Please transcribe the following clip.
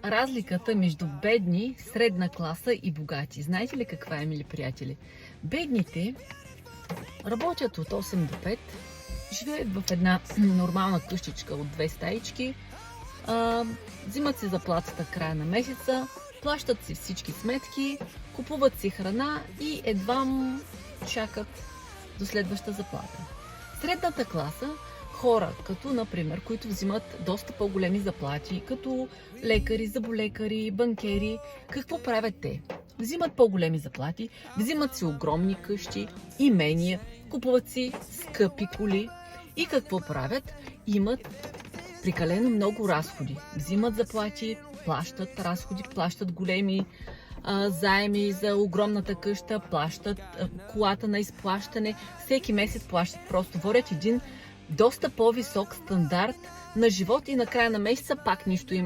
разликата между бедни, средна класа и богати. Знаете ли каква е, мили приятели? Бедните работят от 8 до 5, живеят в една нормална къщичка от 2 стаички, взимат си заплатата края на месеца, плащат си всички сметки, купуват си храна и едва чакат до следваща заплата. Средната класа, хора, като например, които взимат доста по-големи заплати, като лекари, зъболекари, банкери, какво правят те? Взимат по-големи заплати, взимат си огромни къщи, имения, купуват си скъпи коли и какво правят? Имат прекалено много разходи. Взимат заплати, плащат разходи, плащат големи заеми за огромната къща, плащат колата на изплащане, всеки месец плащат. Просто водят един доста по-висок стандарт на живот и на края на месеца пак нищо им